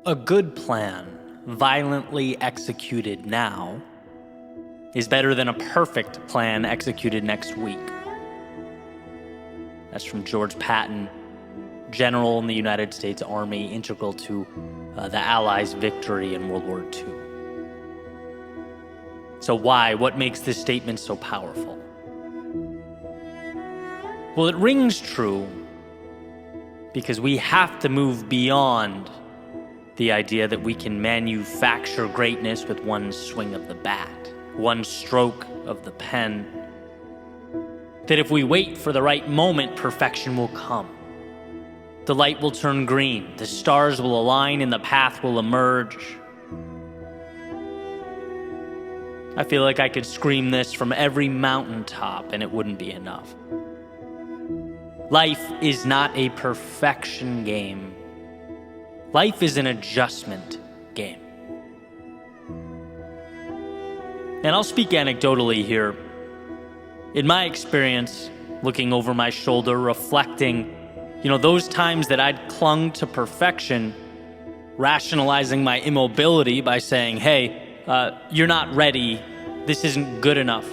A good plan, violently executed now, is better than a perfect plan executed next week. That's from George Patton, general in the United States Army, integral to the Allies' victory in World War II. So why? What makes this statement so powerful? Well, it rings true because we have to move beyond the idea that we can manufacture greatness with one swing of the bat, one stroke of the pen. That if we wait for the right moment, perfection will come. The light will turn green, the stars will align, and the path will emerge. I feel like I could scream this from every mountaintop and it wouldn't be enough. Life is not a perfection game. Life is an adjustment game. And I'll speak anecdotally here. In my experience, looking over my shoulder, reflecting, those times that I'd clung to perfection, rationalizing my immobility by saying, hey, you're not ready, this isn't good enough.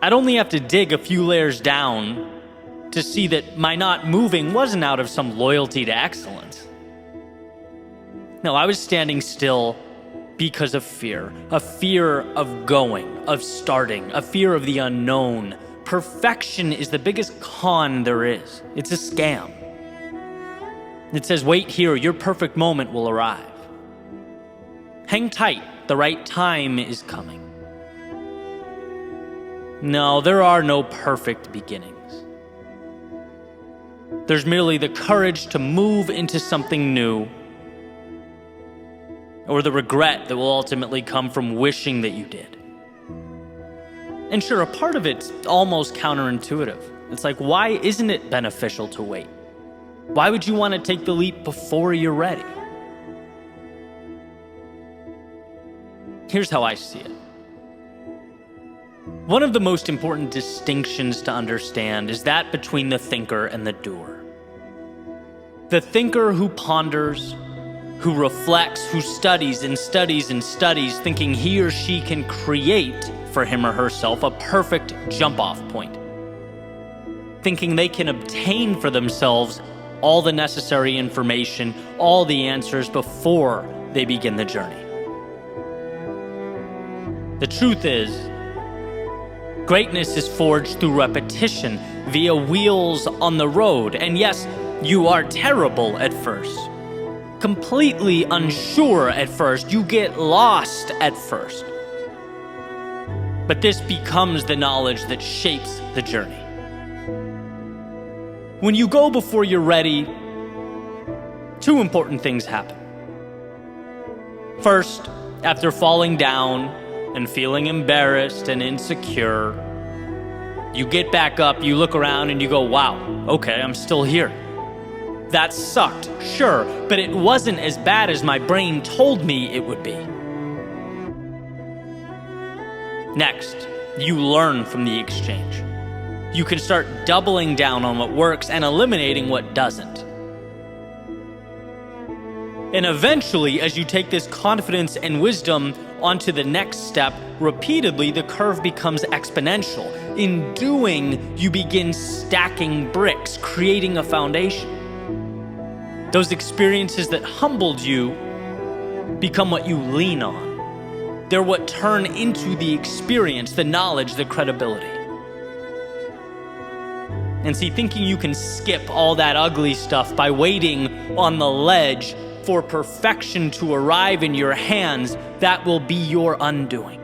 I'd only have to dig a few layers down to see that my not moving wasn't out of some loyalty to excellence. No, I was standing still because of fear. A fear of going, of starting, a fear of the unknown. Perfection is the biggest con there is. It's a scam. It says, wait here, your perfect moment will arrive. Hang tight, the right time is coming. No, there are no perfect beginnings. There's merely the courage to move into something new, or the regret that will ultimately come from wishing that you did. And sure, a part of it's almost counterintuitive. It's like, why isn't it beneficial to wait? Why would you want to take the leap before you're ready? Here's how I see it. One of the most important distinctions to understand is that between the thinker and the doer. The thinker who ponders, who reflects, who studies and studies and studies, thinking he or she can create for him or herself a perfect jump-off point. Thinking they can obtain for themselves all the necessary information, all the answers before they begin the journey. The truth is, greatness is forged through repetition, via wheels on the road. And yes, you are terrible at first, completely unsure at first, you get lost at first. But this becomes the knowledge that shapes the journey. When you go before you're ready, two important things happen. First, after falling down and feeling embarrassed and insecure, you get back up, you look around and you go, wow, okay, I'm still here. That sucked, sure, but it wasn't as bad as my brain told me it would be. Next, you learn from the exchange. You can start doubling down on what works and eliminating what doesn't. And eventually, as you take this confidence and wisdom onto the next step, repeatedly, the curve becomes exponential. In doing, you begin stacking bricks, creating a foundation. Those experiences that humbled you become what you lean on. They're what turn into the experience, the knowledge, the credibility. And see, thinking you can skip all that ugly stuff by waiting on the ledge for perfection to arrive in your hands, that will be your undoing.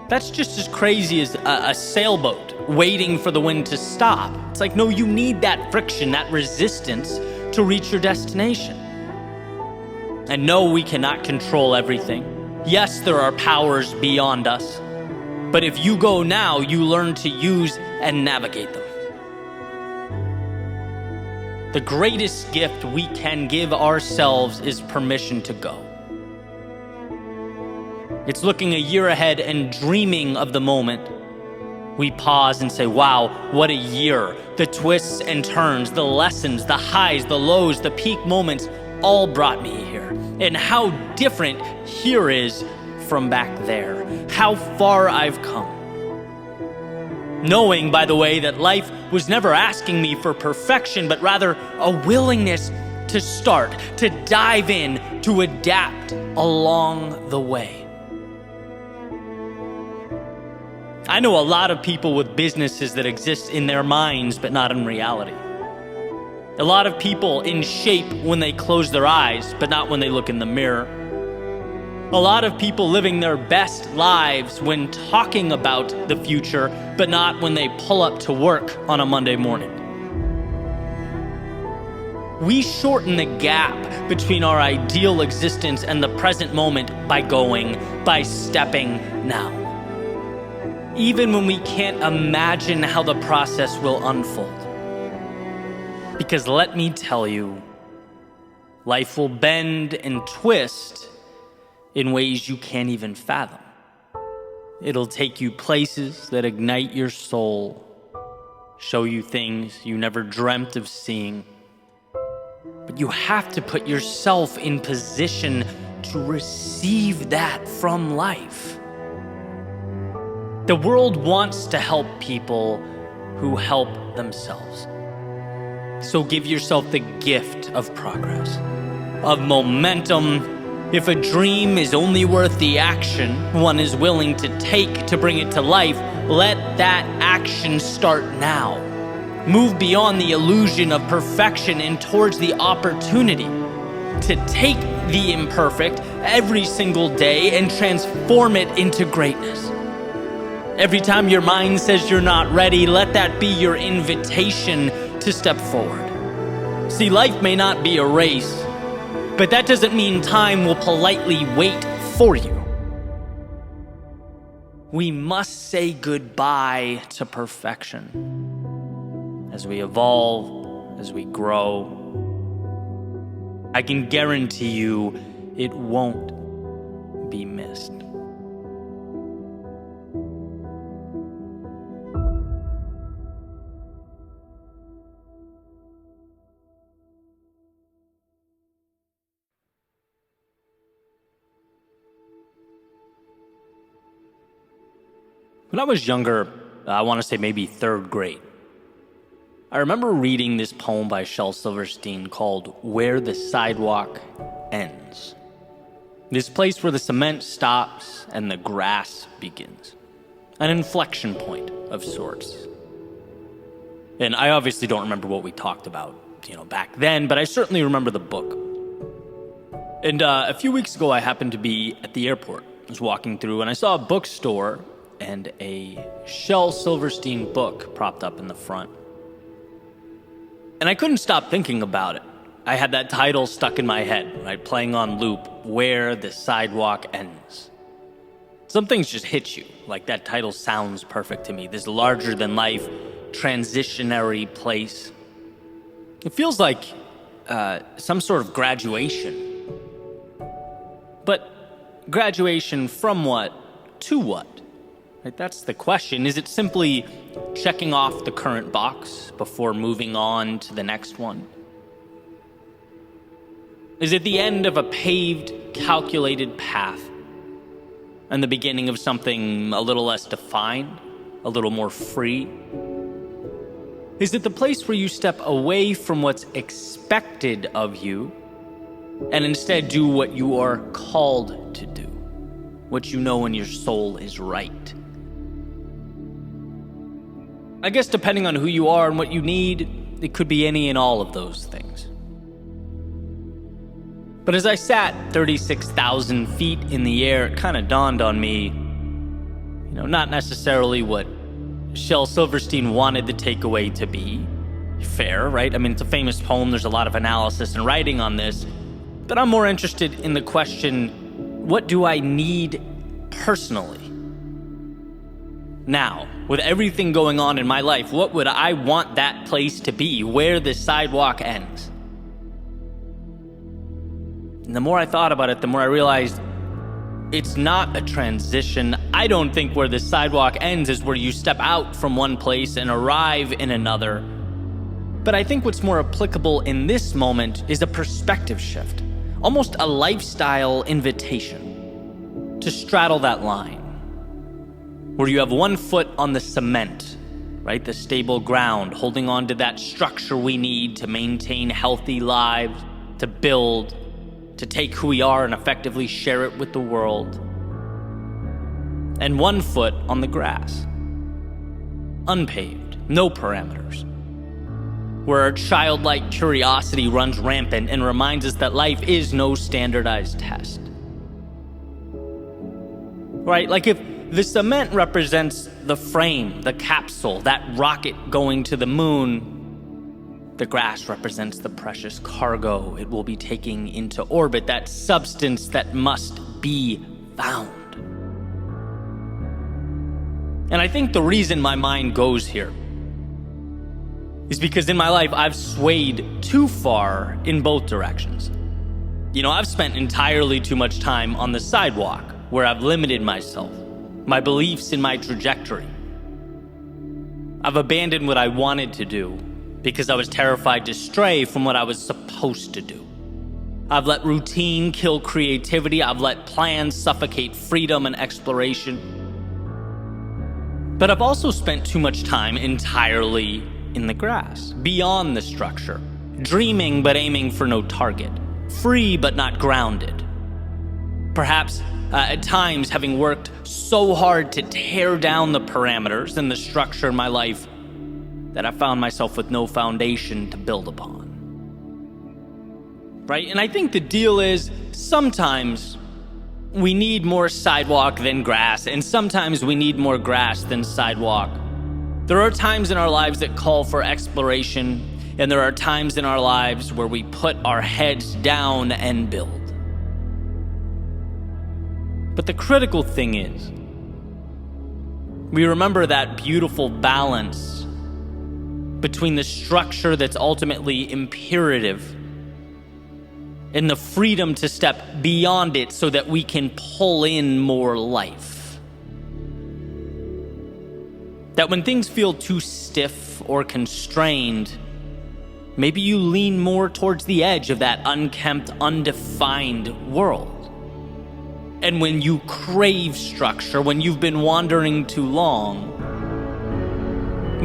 That's just as crazy as a sailboat waiting for the wind to stop. It's like, no, you need that friction, that resistance to reach your destination. And no, we cannot control everything. Yes, there are powers beyond us. But if you go now, you learn to use and navigate them. The greatest gift we can give ourselves is permission to go. It's looking a year ahead and dreaming of the moment We pause and say, wow, what a year. The twists and turns, the lessons, the highs, the lows, the peak moments all brought me here. And how different here is from back there. How far I've come. Knowing, by the way, that life was never asking me for perfection, but rather a willingness to start, to dive in, to adapt along the way. I know a lot of people with businesses that exist in their minds, but not in reality. A lot of people in shape when they close their eyes, but not when they look in the mirror. A lot of people living their best lives when talking about the future, but not when they pull up to work on a Monday morning. We shorten the gap between our ideal existence and the present moment by stepping now. Even when we can't imagine how the process will unfold. Because let me tell you, life will bend and twist in ways you can't even fathom. It'll take you places that ignite your soul, show you things you never dreamt of seeing. But you have to put yourself in position to receive that from life. The world wants to help people who help themselves. So give yourself the gift of progress, of momentum. If a dream is only worth the action one is willing to take to bring it to life, let that action start now. Move beyond the illusion of perfection and towards the opportunity to take the imperfect every single day and transform it into greatness. Every time your mind says you're not ready, let that be your invitation to step forward. See, life may not be a race, but that doesn't mean time will politely wait for you. We must say goodbye to perfection. As we evolve, as we grow, I can guarantee you it won't be missed. When I was younger, I want to say maybe third grade, I remember reading this poem by Shel Silverstein called Where the Sidewalk Ends. This place where the cement stops and the grass begins. An inflection point of sorts. And I obviously don't remember what we talked about, back then, but I certainly remember the book. And a few weeks ago, I happened to be at the airport. I was walking through and I saw a bookstore and a Shel Silverstein book propped up in the front. And I couldn't stop thinking about it. I had that title stuck in my head, right, playing on loop, Where the Sidewalk Ends. Some things just hit you, like that title sounds perfect to me, this larger-than-life, transitionary place. It feels like some sort of graduation. But graduation from what to what? Right, that's the question. Is it simply checking off the current box before moving on to the next one? Is it the end of a paved, calculated path and the beginning of something a little less defined, a little more free? Is it the place where you step away from what's expected of you and instead do what you are called to do, what you know in your soul is right? I guess depending on who you are and what you need, it could be any and all of those things. But as I sat 36,000 feet in the air, it kind of dawned on me, not necessarily what Shel Silverstein wanted the takeaway to be. Fair, right? I mean, it's a famous poem. There's a lot of analysis and writing on this. But I'm more interested in the question, what do I need personally? Now, with everything going on in my life, what would I want that place to be, where the sidewalk ends? And the more I thought about it, the more I realized it's not a transition. I don't think where the sidewalk ends is where you step out from one place and arrive in another. But I think what's more applicable in this moment is a perspective shift, almost a lifestyle invitation to straddle that line, where you have one foot on the cement, right? The stable ground, holding on to that structure we need to maintain healthy lives, to build, to take who we are and effectively share it with the world. And one foot on the grass, unpaved, no parameters, where our childlike curiosity runs rampant and reminds us that life is no standardized test. Right? Like if the cement represents the frame, the capsule, that rocket going to the moon, the grass represents the precious cargo it will be taking into orbit, that substance that must be found. And I think the reason my mind goes here is because in my life I've swayed too far in both directions. I've spent entirely too much time on the sidewalk where I've limited myself, my beliefs, and my trajectory. I've abandoned what I wanted to do because I was terrified to stray from what I was supposed to do. I've let routine kill creativity. I've let plans suffocate freedom and exploration. But I've also spent too much time entirely in the grass, beyond the structure, dreaming but aiming for no target, free but not grounded. Perhaps at times having worked so hard to tear down the parameters and the structure in my life that I found myself with no foundation to build upon. Right? And I think the deal is sometimes we need more sidewalk than grass, and sometimes we need more grass than sidewalk. There are times in our lives that call for exploration, and there are times in our lives where we put our heads down and build. But the critical thing is, we remember that beautiful balance between the structure that's ultimately imperative and the freedom to step beyond it so that we can pull in more life. That when things feel too stiff or constrained, maybe you lean more towards the edge of that unkempt, undefined world. And when you crave structure, when you've been wandering too long,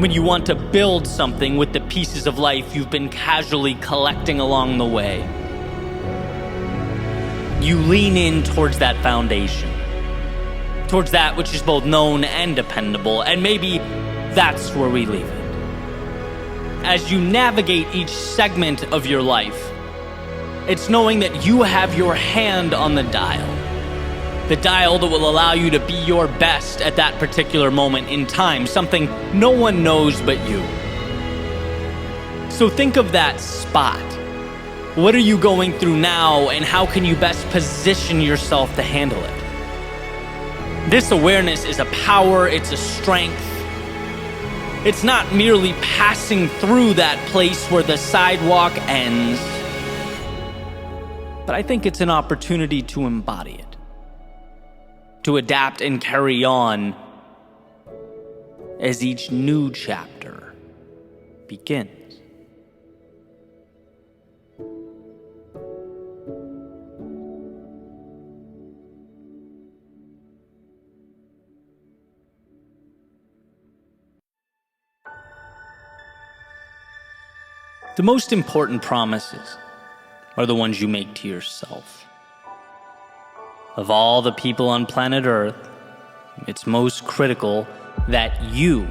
when you want to build something with the pieces of life you've been casually collecting along the way, you lean in towards that foundation, towards that which is both known and dependable, and maybe that's where we leave it. As you navigate each segment of your life, it's knowing that you have your hand on the dial that will allow you to be your best at that particular moment in time, something no one knows but you. So think of that spot. What are you going through now, and how can you best position yourself to handle it? This awareness is a power, it's a strength. It's not merely passing through that place where the sidewalk ends, but I think it's an opportunity to embody it, to adapt and carry on as each new chapter begins. The most important promises are the ones you make to yourself. Of all the people on planet Earth, it's most critical that you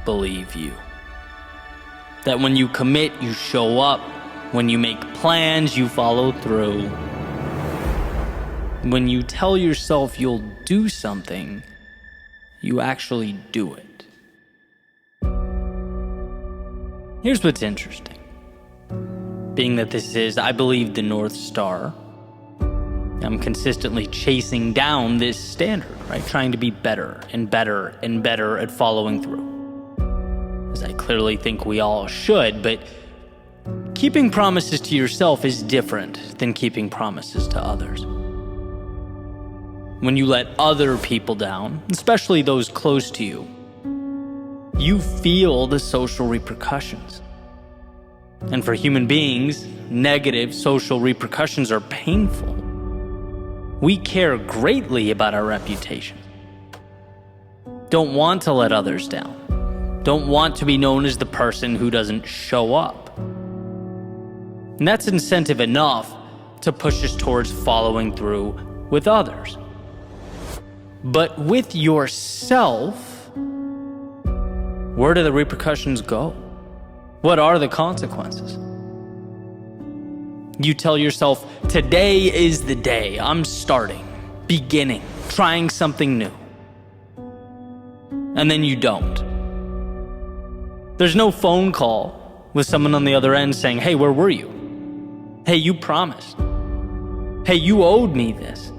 believe you. That when you commit, you show up. When you make plans, you follow through. When you tell yourself you'll do something, you actually do it. Here's what's interesting. Being that this is, I believe, the North Star, I'm consistently chasing down this standard, right? Trying to be better and better and better at following through. As I clearly think we all should, but keeping promises to yourself is different than keeping promises to others. when you let other people down, especially those close to you, you feel the social repercussions. And for human beings, negative social repercussions are painful. We care greatly about our reputation. Don't want to let others down. Don't want to be known as the person who doesn't show up. And that's incentive enough to push us towards following through with others. But with yourself, where do the repercussions go? What are the consequences? You tell yourself, today is the day. I'm starting, beginning, trying something new. And then you don't. There's no phone call with someone on the other end saying, hey, where were you? Hey, you promised. Hey, you owed me this.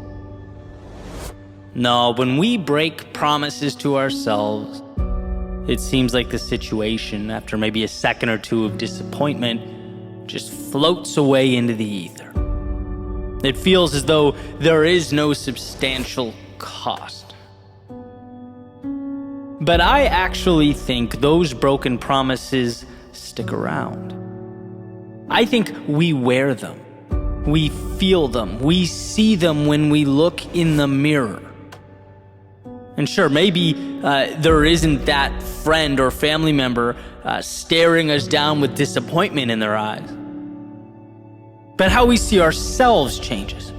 No, when we break promises to ourselves, it seems like the situation, after maybe a second or two of disappointment, just floats away into the ether. It feels as though there is no substantial cost. But I actually think those broken promises stick around. I think we wear them. We feel them. We see them when we look in the mirror. And sure, maybe there isn't that friend or family member staring us down with disappointment in their eyes. But how we see ourselves changes.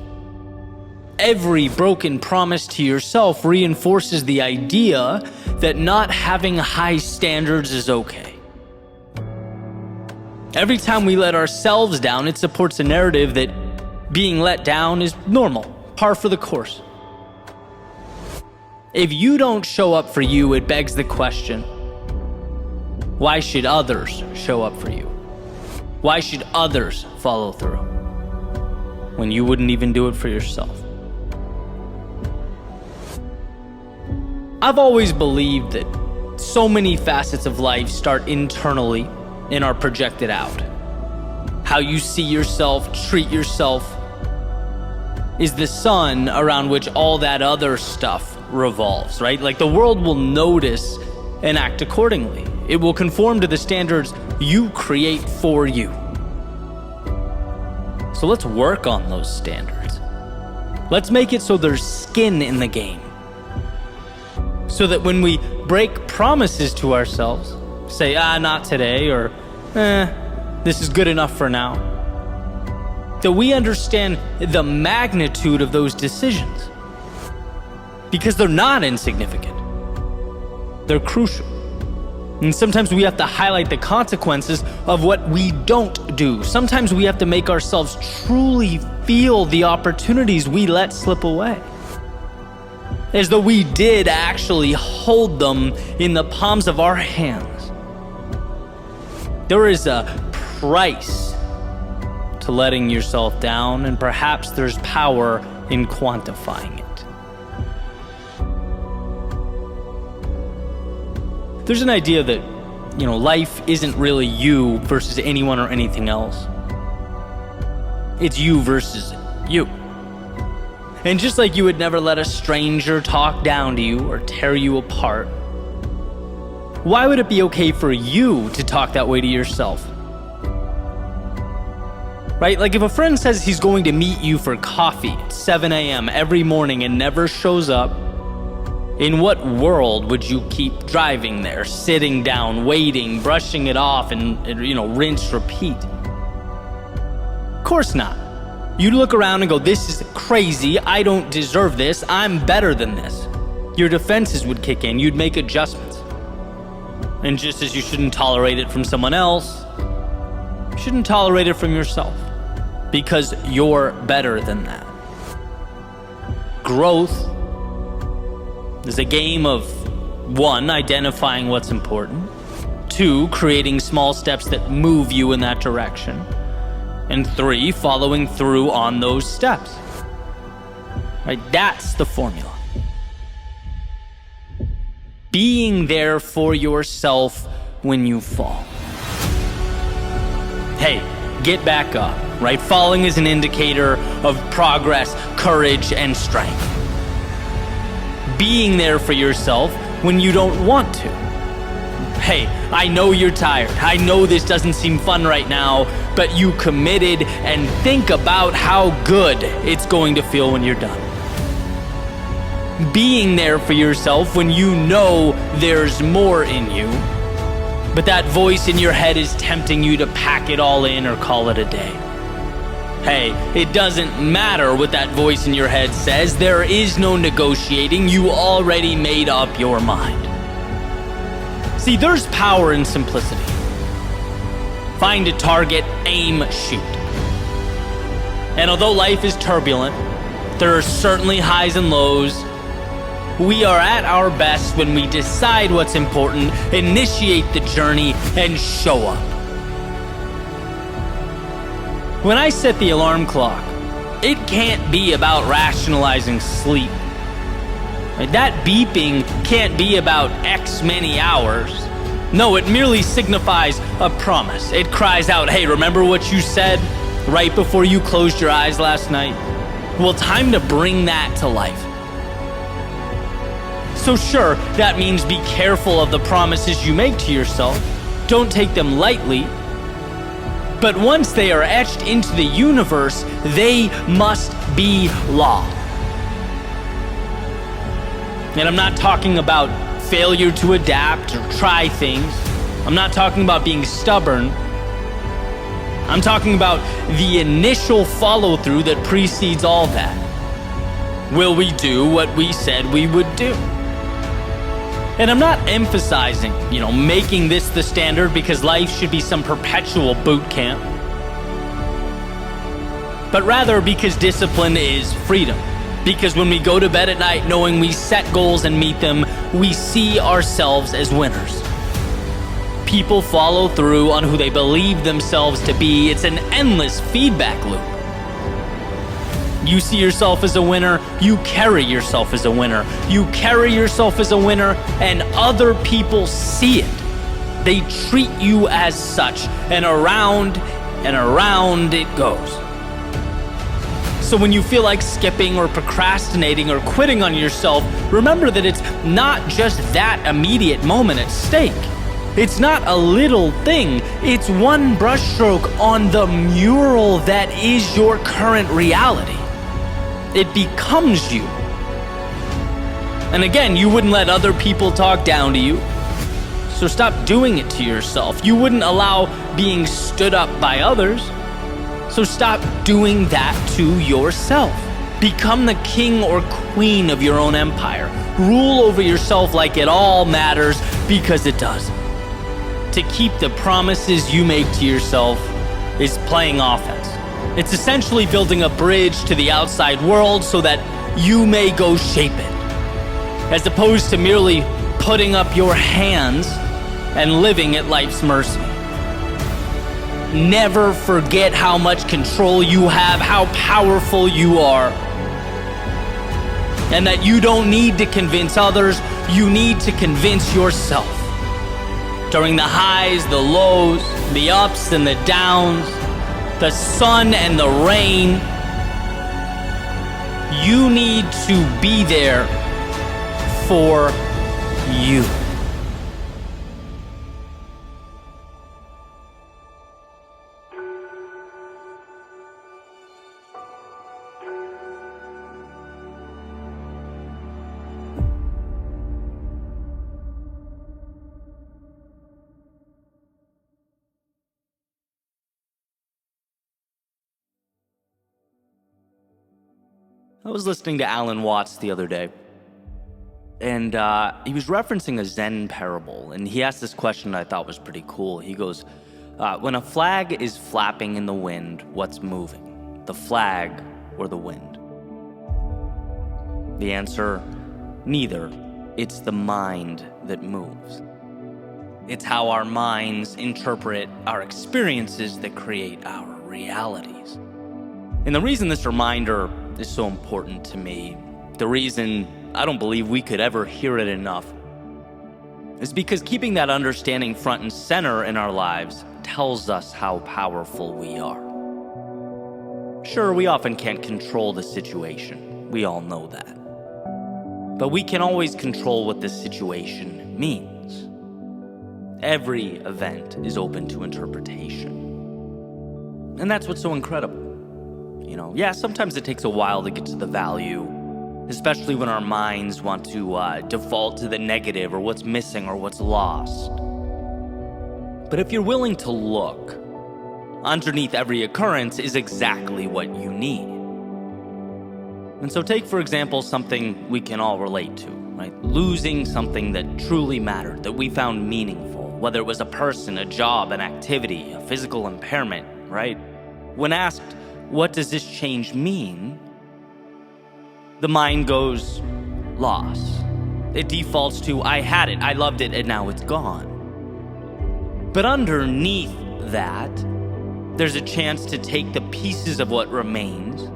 Every broken promise to yourself reinforces the idea that not having high standards is okay. Every time we let ourselves down, it supports a narrative that being let down is normal, par for the course. If you don't show up for you, it begs the question, why should others show up for you? Why should others follow through when you wouldn't even do it for yourself? I've always believed that so many facets of life start internally and are projected out. How you see yourself, treat yourself, is the sun around which all that other stuff revolves, right? Like the world will notice and act accordingly. It will conform to the standards you create for you. So let's work on those standards. Let's make it so there's skin in the game. So that when we break promises to ourselves, say, not today, or this is good enough for now, that we understand the magnitude of those decisions. Because they're not insignificant. They're crucial. And sometimes we have to highlight the consequences of what we don't do. Sometimes we have to make ourselves truly feel the opportunities we let slip away. As though we did actually hold them in the palms of our hands. There is a price to letting yourself down, and perhaps there's power in quantifying it. There's an idea that, life isn't really you versus anyone or anything else. It's you versus you. And just like you would never let a stranger talk down to you or tear you apart, why would it be okay for you to talk that way to yourself? Right? Like if a friend says he's going to meet you for coffee at 7 a.m. every morning and never shows up, in what world would you keep driving there, sitting down, waiting, brushing it off, and rinse, repeat? Of course not. You'd look around and go, this is crazy, I don't deserve this, I'm better than this. Your defenses would kick in, you'd make adjustments. And just as you shouldn't tolerate it from someone else, you shouldn't tolerate it from yourself, because you're better than that. Growth is a game of 1, identifying what's important, 2, creating small steps that move you in that direction, and 3, following through on those steps. Right? That's the formula. Being there for yourself when you fall. Hey, get back up, right? Falling is an indicator of progress, courage, and strength. being there for yourself when you don't want to. Hey, I know you're tired. I know this doesn't seem fun right now, but you committed, and think about how good it's going to feel when you're done. Being there for yourself when you know there's more in you, but that voice in your head is tempting you to pack it all in or call it a day. Hey, it doesn't matter what that voice in your head says. There is no negotiating. You already made up your mind. See, there's power in simplicity. Find a target, aim, shoot. And although life is turbulent, there are certainly highs and lows. We are at our best when we decide what's important, initiate the journey, and show up. When I set the alarm clock, it can't be about rationalizing sleep. That beeping can't be about X many hours. No, it merely signifies a promise. It cries out, hey, remember what you said right before you closed your eyes last night? Well, time to bring that to life. So sure, that means be careful of the promises you make to yourself. Don't take them lightly. But once they are etched into the universe, they must be law. And I'm not talking about failure to adapt or try things. I'm not talking about being stubborn. I'm talking about the initial follow-through that precedes all that. Will we do what we said we would do? And I'm not emphasizing, making this the standard because life should be some perpetual boot camp. But rather because discipline is freedom. Because when we go to bed at night knowing we set goals and meet them, we see ourselves as winners. People follow through on who they believe themselves to be. It's an endless feedback loop. You see yourself as a winner, you carry yourself as a winner. You carry yourself as a winner, and other people see it. They treat you as such, and around it goes. So when you feel like skipping or procrastinating or quitting on yourself, remember that it's not just that immediate moment at stake. It's not a little thing. It's one brushstroke on the mural that is your current reality. It becomes you. And again, you wouldn't let other people talk down to you. So stop doing it to yourself. You wouldn't allow being stood up by others. So stop doing that to yourself. Become the king or queen of your own empire. Rule over yourself like it all matters, because it does. To keep the promises you make to yourself is playing offense. It's essentially building a bridge to the outside world so that you may go shape it, as opposed to merely putting up your hands and living at life's mercy. Never forget how much control you have, how powerful you are, and that you don't need to convince others, you need to convince yourself. During the highs, the lows, the ups and the downs, the sun and the rain, you need to be there for you. I was listening to Alan Watts the other day, and he was referencing a Zen parable, and he asked this question I thought was pretty cool. He goes, when a flag is flapping in the wind, what's moving? The flag or the wind? The answer, neither. It's the mind that moves. It's how our minds interpret our experiences that create our realities. And the reason this reminder is so important to me, the reason I don't believe we could ever hear it enough, is because keeping that understanding front and center in our lives tells us how powerful we are. Sure, we often can't control the situation. We all know that. But we can always control what this situation means. Every event is open to interpretation. And that's what's so incredible. Yeah, sometimes it takes a while to get to the value, especially when our minds want to default to the negative or what's missing or what's lost. But if you're willing to look, underneath every occurrence is exactly what you need. And so take, for example, something we can all relate to, right? Losing something that truly mattered, that we found meaningful, whether it was a person, a job, an activity, a physical impairment, right? When asked, what does this change mean? The mind goes, loss. It defaults to, I had it, I loved it, and now it's gone. But underneath that, there's a chance to take the pieces of what remains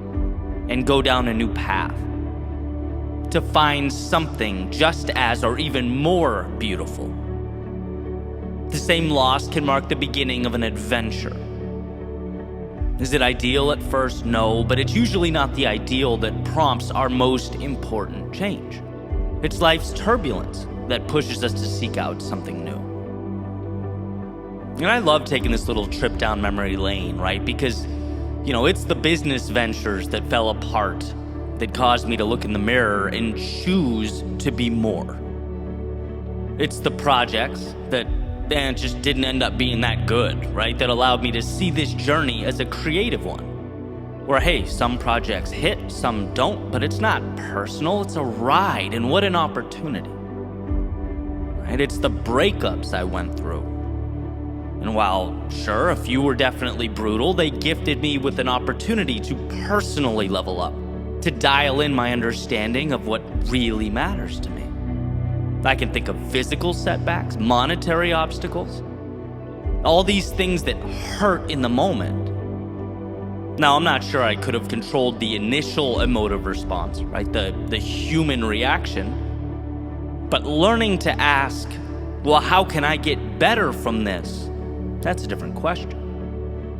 and go down a new path, to find something just as or even more beautiful. The same loss can mark the beginning of an adventure. Is it ideal at first? No, but it's usually not the ideal that prompts our most important change. It's life's turbulence that pushes us to seek out something new. And I love taking this little trip down memory lane, right? Because, it's the business ventures that fell apart that caused me to look in the mirror and choose to be more. It's the projects that just didn't end up being that good, right? That allowed me to see this journey as a creative one. Where, hey, some projects hit, some don't, but it's not personal, it's a ride, and what an opportunity. Right? It's the breakups I went through. And while, sure, a few were definitely brutal, they gifted me with an opportunity to personally level up, to dial in my understanding of what really matters to me. I can think of physical setbacks, monetary obstacles, all these things that hurt in the moment. Now, I'm not sure I could have controlled the initial emotive response, right? The human reaction. But learning to ask, well, how can I get better from this? That's a different question.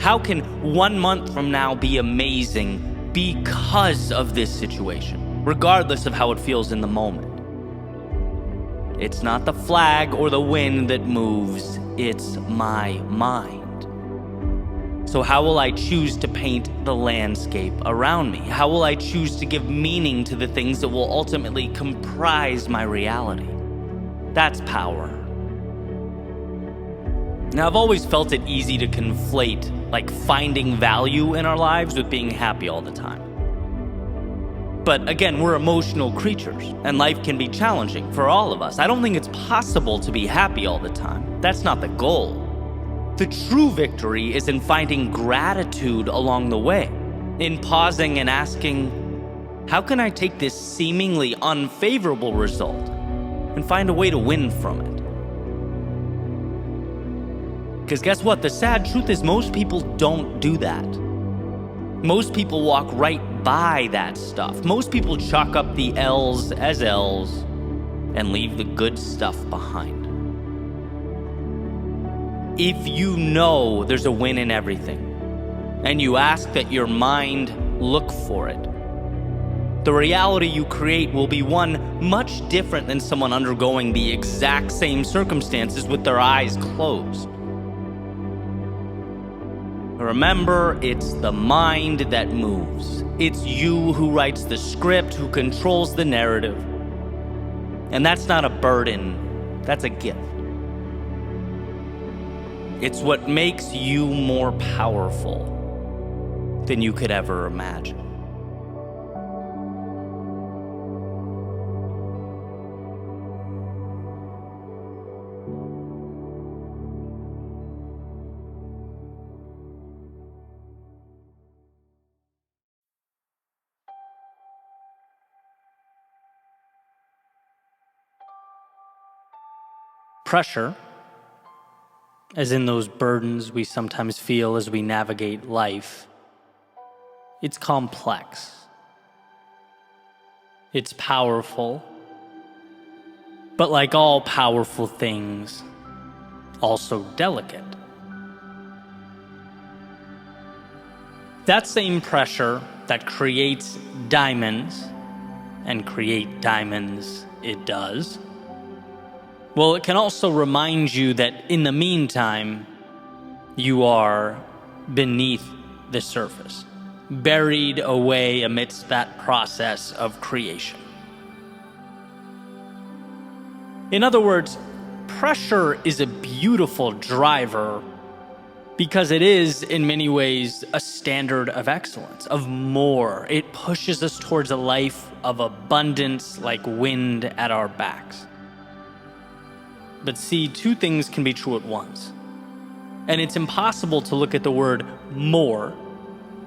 How can 1 month from now be amazing because of this situation, regardless of how it feels in the moment? It's not the flag or the wind that moves, it's my mind. So how will I choose to paint the landscape around me? How will I choose to give meaning to the things that will ultimately comprise my reality? That's power. Now, I've always felt it easy to conflate, finding value in our lives with being happy all the time. But again, we're emotional creatures, and life can be challenging for all of us. I don't think it's possible to be happy all the time. That's not the goal. The true victory is in finding gratitude along the way, in pausing and asking, how can I take this seemingly unfavorable result and find a way to win from it? Because guess what? The sad truth is most people don't do that. Most people walk right by that stuff. Most people chalk up the L's as L's and leave the good stuff behind. If you know there's a win in everything, and you ask that your mind look for it, the reality you create will be one much different than someone undergoing the exact same circumstances with their eyes closed. Remember, it's the mind that moves. It's you who writes the script, who controls the narrative. And that's not a burden, that's a gift. It's what makes you more powerful than you could ever imagine. Pressure, as in those burdens we sometimes feel as we navigate life, it's complex. It's powerful. But like all powerful things, also delicate. That same pressure that creates diamonds and create diamonds it does. Well, it can also remind you that in the meantime, you are beneath the surface, buried away amidst that process of creation. In other words, pressure is a beautiful driver because it is, in many ways, a standard of excellence, of more. It pushes us towards a life of abundance like wind at our backs. But see, two things can be true at once. And it's impossible to look at the word more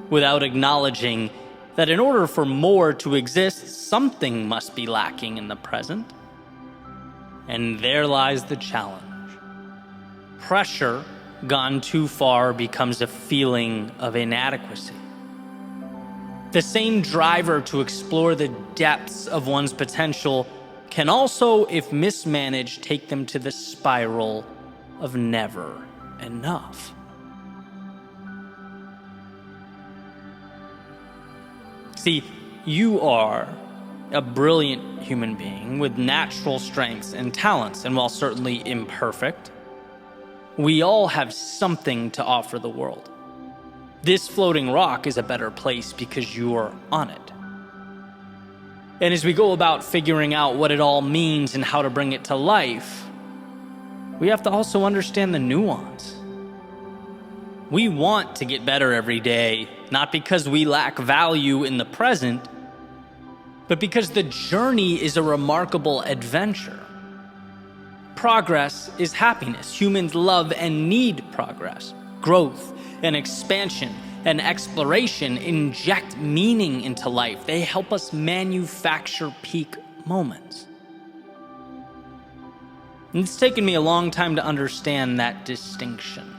without acknowledging that in order for more to exist, something must be lacking in the present. And there lies the challenge. Pressure gone too far becomes a feeling of inadequacy. The same driver to explore the depths of one's potential can also, if mismanaged, take them to the spiral of never enough. See, you are a brilliant human being with natural strengths and talents, and while certainly imperfect, we all have something to offer the world. This floating rock is a better place because you're on it. And as we go about figuring out what it all means and how to bring it to life, we have to also understand the nuance. We want to get better every day, not because we lack value in the present, but because the journey is a remarkable adventure. Progress is happiness. Humans love and need progress. Growth and expansion and exploration inject meaning into life. They help us manufacture peak moments. And it's taken me a long time to understand that distinction.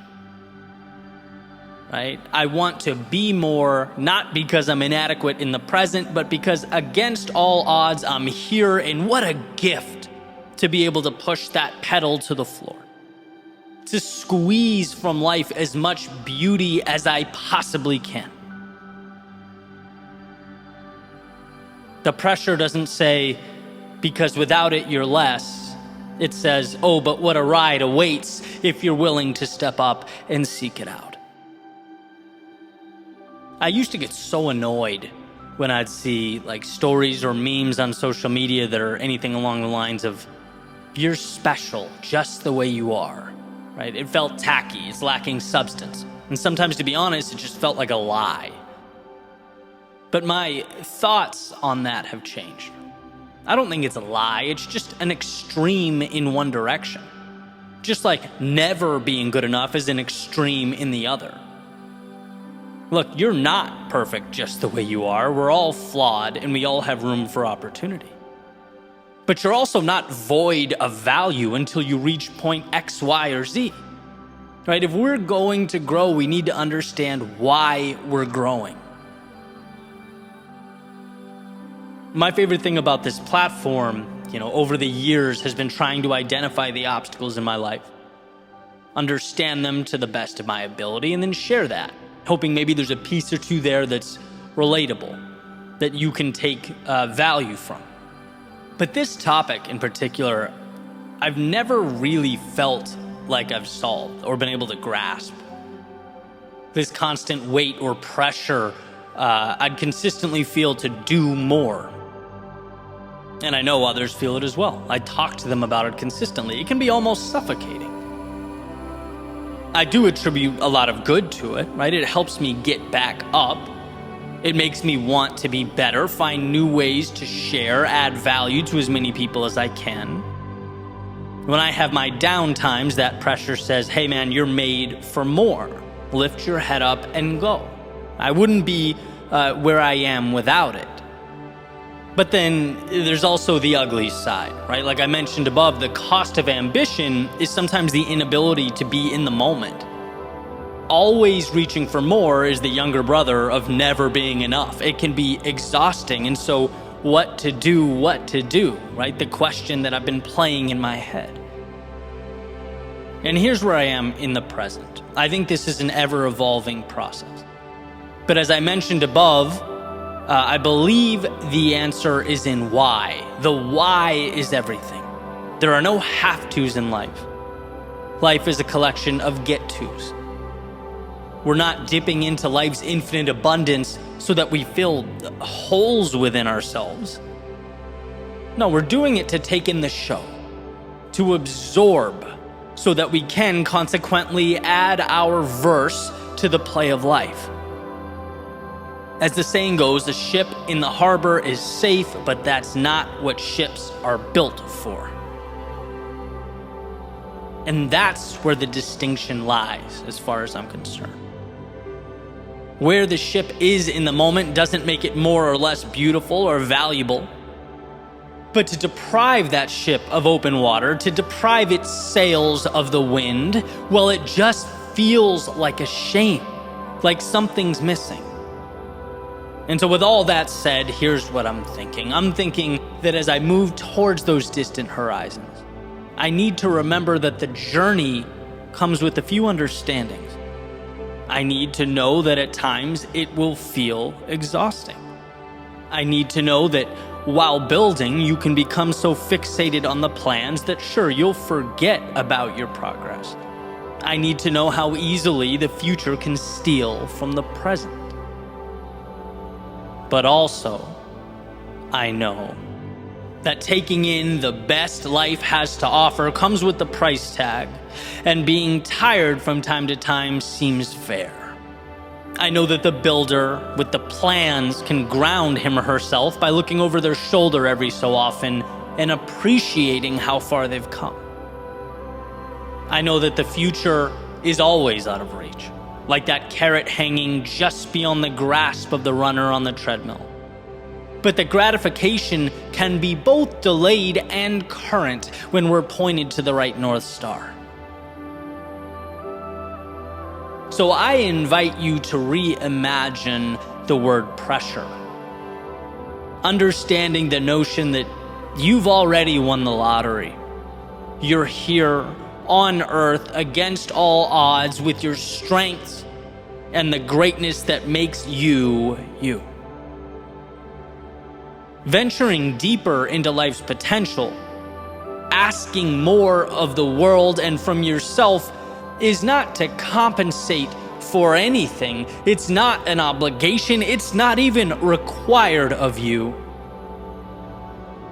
Right? I want to be more, not because I'm inadequate in the present, but because against all odds, I'm here, and what a gift to be able to push that pedal to the floor. To squeeze from life as much beauty as I possibly can. The pressure doesn't say, because without it you're less. It says, oh, but what a ride awaits if you're willing to step up and seek it out. I used to get so annoyed when I'd see stories or memes on social media that are anything along the lines of, you're special just the way you are, right? It felt tacky, it's lacking substance. And sometimes, to be honest, it just felt like a lie. But my thoughts on that have changed. I don't think it's a lie, it's just an extreme in one direction. Just like never being good enough is an extreme in the other. Look, you're not perfect just the way you are. We're all flawed and we all have room for opportunity. But you're also not void of value until you reach point X, Y, or Z. Right? If we're going to grow, we need to understand why we're growing. My favorite thing about this platform, over the years has been trying to identify the obstacles in my life, understand them to the best of my ability, and then share that, hoping maybe there's a piece or two there that's relatable, that you can take value from. But this topic in particular, I've never really felt like I've solved or been able to grasp. This constant weight or pressure I'd consistently feel to do more. And I know others feel it as well. I talk to them about it consistently. It can be almost suffocating. I do attribute a lot of good to it, right? It helps me get back up. It makes me want to be better, find new ways to share, add value to as many people as I can. When I have my down times, that pressure says, hey man, you're made for more. Lift your head up and go. I wouldn't be where I am without it. But then there's also the ugly side, right? Like I mentioned above, the cost of ambition is sometimes the inability to be in the moment. Always reaching for more is the younger brother of never being enough. It can be exhausting. And so what to do, right? The question that I've been playing in my head. And here's where I am in the present. I think this is an ever-evolving process. But as I mentioned above, I believe the answer is in why. The why is everything. There are no have-tos in life. Life is a collection of get-tos. We're not dipping into life's infinite abundance so that we fill holes within ourselves. No, we're doing it to take in the show, to absorb, so that we can consequently add our verse to the play of life. As the saying goes, a ship in the harbor is safe, but that's not what ships are built for. And that's where the distinction lies, as far as I'm concerned. Where the ship is in the moment doesn't make it more or less beautiful or valuable. But to deprive that ship of open water, to deprive its sails of the wind, well, it just feels like a shame, like something's missing. And so with all that said, here's what I'm thinking. I'm thinking that as I move towards those distant horizons, I need to remember that the journey comes with a few understandings. I need to know that at times it will feel exhausting. I need to know that while building, you can become so fixated on the plans that sure, you'll forget about your progress. I need to know how easily the future can steal from the present. But also, I know that taking in the best life has to offer comes with the price tag, and being tired from time to time seems fair. I know that the builder with the plans can ground him or herself by looking over their shoulder every so often and appreciating how far they've come. I know that the future is always out of reach, like that carrot hanging just beyond the grasp of the runner on the treadmill. But the gratification can be both delayed and current when we're pointed to the right North Star. So I invite you to reimagine the word pressure, understanding the notion that you've already won the lottery. You're here on earth against all odds with your strengths and the greatness that makes you, you. Venturing deeper into life's potential, asking more of the world and from yourself is not to compensate for anything. It's not an obligation. It's not even required of you.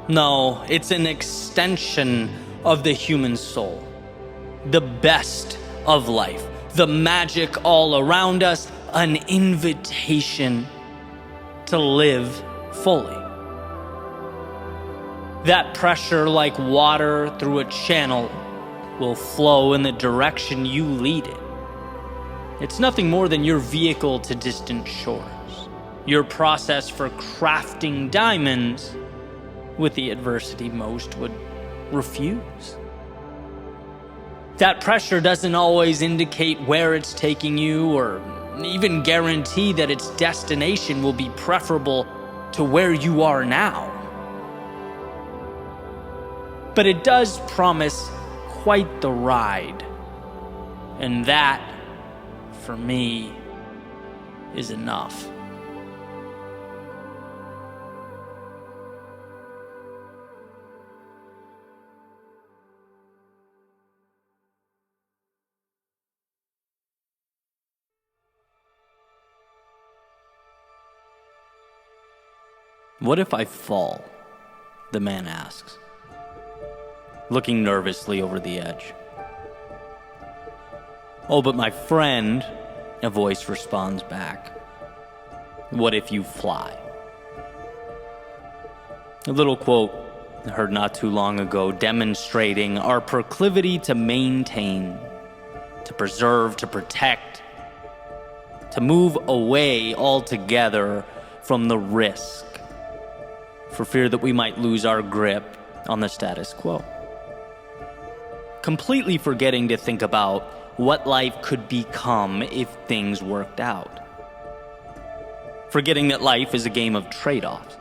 No, it's an extension of the human soul, the best of life, the magic all around us, an invitation to live fully. That pressure, like water through a channel, will flow in the direction you lead it. It's nothing more than your vehicle to distant shores, your process for crafting diamonds with the adversity most would refuse. That pressure doesn't always indicate where it's taking you or even guarantee that its destination will be preferable to where you are now. But it does promise quite the ride. And that, for me, is enough. "What if I fall?" the man asks, looking nervously over the edge. "Oh, but my friend," a voice responds back, "what if you fly?" A little quote I heard not too long ago demonstrating our proclivity to maintain, to preserve, to protect, to move away altogether from the risk, for fear that we might lose our grip on the status quo. Completely forgetting to think about what life could become if things worked out. Forgetting that life is a game of trade-offs.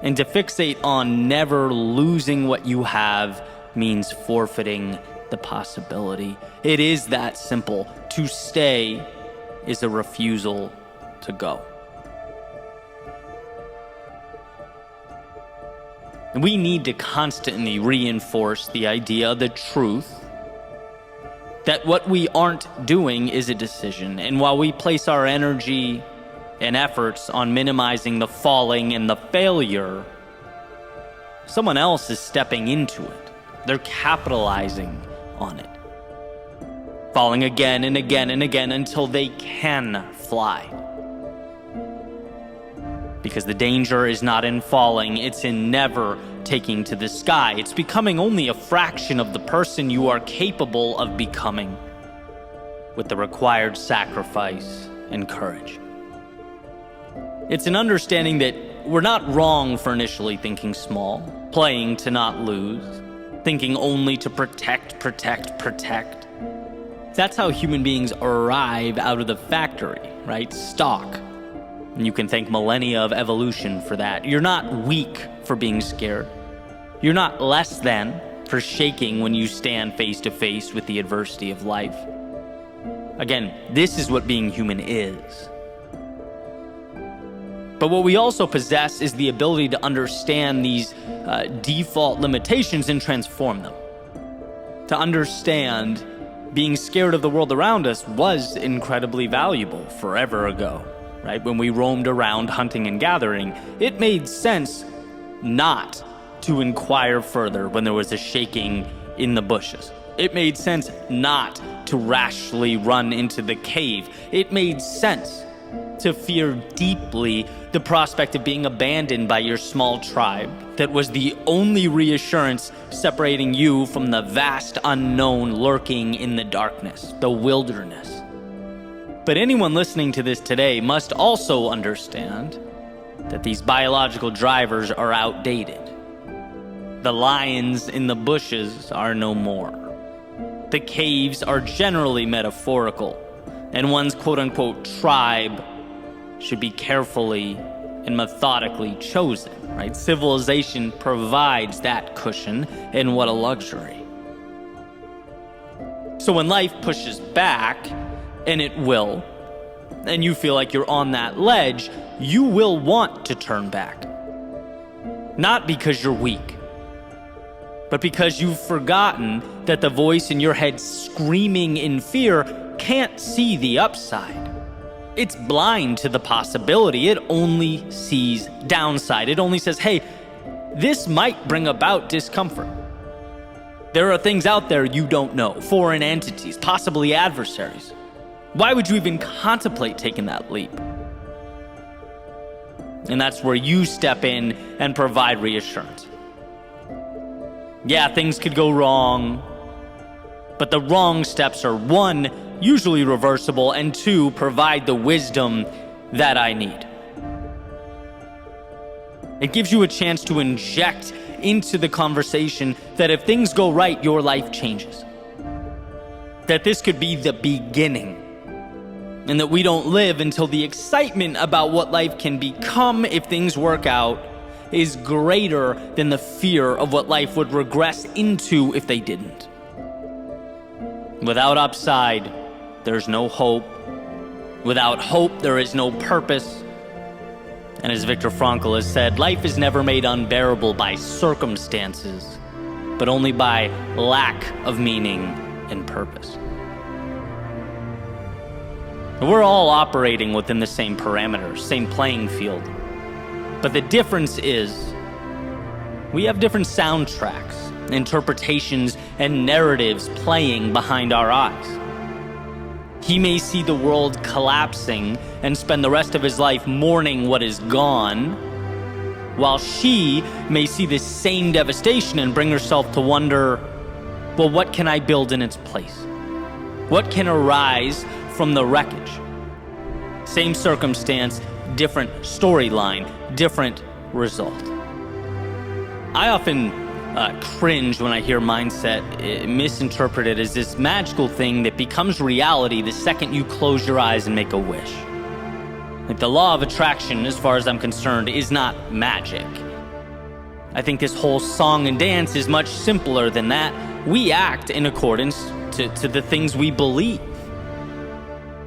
And to fixate on never losing what you have means forfeiting the possibility. It is that simple. To stay is a refusal to go. We need to constantly reinforce the idea, the truth, that what we aren't doing is a decision. And while we place our energy and efforts on minimizing the falling and the failure, someone else is stepping into it. They're capitalizing on it, falling again and again and again until they can fly. Because the danger is not in falling, it's in never taking to the sky. It's becoming only a fraction of the person you are capable of becoming with the required sacrifice and courage. It's an understanding that we're not wrong for initially thinking small, playing to not lose, thinking only to protect. That's how human beings arrive out of the factory, right? Stock. And you can thank millennia of evolution for that. You're not weak for being scared. You're not less than for shaking when you stand face to face with the adversity of life. Again, this is what being human is. But what we also possess is the ability to understand these default limitations and transform them. To understand being scared of the world around us was incredibly valuable forever ago. Right? When we roamed around hunting and gathering, it made sense not to inquire further when there was a shaking in the bushes. It made sense not to rashly run into the cave. It made sense to fear deeply the prospect of being abandoned by your small tribe that was the only reassurance separating you from the vast unknown lurking in the darkness, the wilderness. But anyone listening to this today must also understand that these biological drivers are outdated. The lions in the bushes are no more. The caves are generally metaphorical, and one's quote-unquote tribe should be carefully and methodically chosen, right? Civilization provides that cushion, and what a luxury. So when life pushes back, and it will, and you feel like you're on that ledge, you will want to turn back. Not because you're weak, but because you've forgotten that the voice in your head screaming in fear can't see the upside. It's blind to the possibility. It only sees downside. It only says, hey, this might bring about discomfort. There are things out there you don't know, foreign entities, possibly adversaries. Why would you even contemplate taking that leap? And that's where you step in and provide reassurance. Yeah, things could go wrong, but the wrong steps are, one, usually reversible, and two, provide the wisdom that I need. It gives you a chance to inject into the conversation that if things go right, your life changes. That this could be the beginning. And that we don't live until the excitement about what life can become if things work out is greater than the fear of what life would regress into if they didn't. Without upside, there's no hope. Without hope, there is no purpose. And as Viktor Frankl has said, life is never made unbearable by circumstances, but only by lack of meaning and purpose. We're all operating within the same parameters, same playing field. But the difference is, we have different soundtracks, interpretations, and narratives playing behind our eyes. He may see the world collapsing and spend the rest of his life mourning what is gone, while she may see the same devastation and bring herself to wonder, well, what can I build in its place? What can arise from the wreckage? Same circumstance, different storyline, different result. I often cringe when I hear mindset misinterpreted as this magical thing that becomes reality the second you close your eyes and make a wish. Like the law of attraction, as far as I'm concerned, is not magic. I think this whole song and dance is much simpler than that. We act in accordance to the things we believe.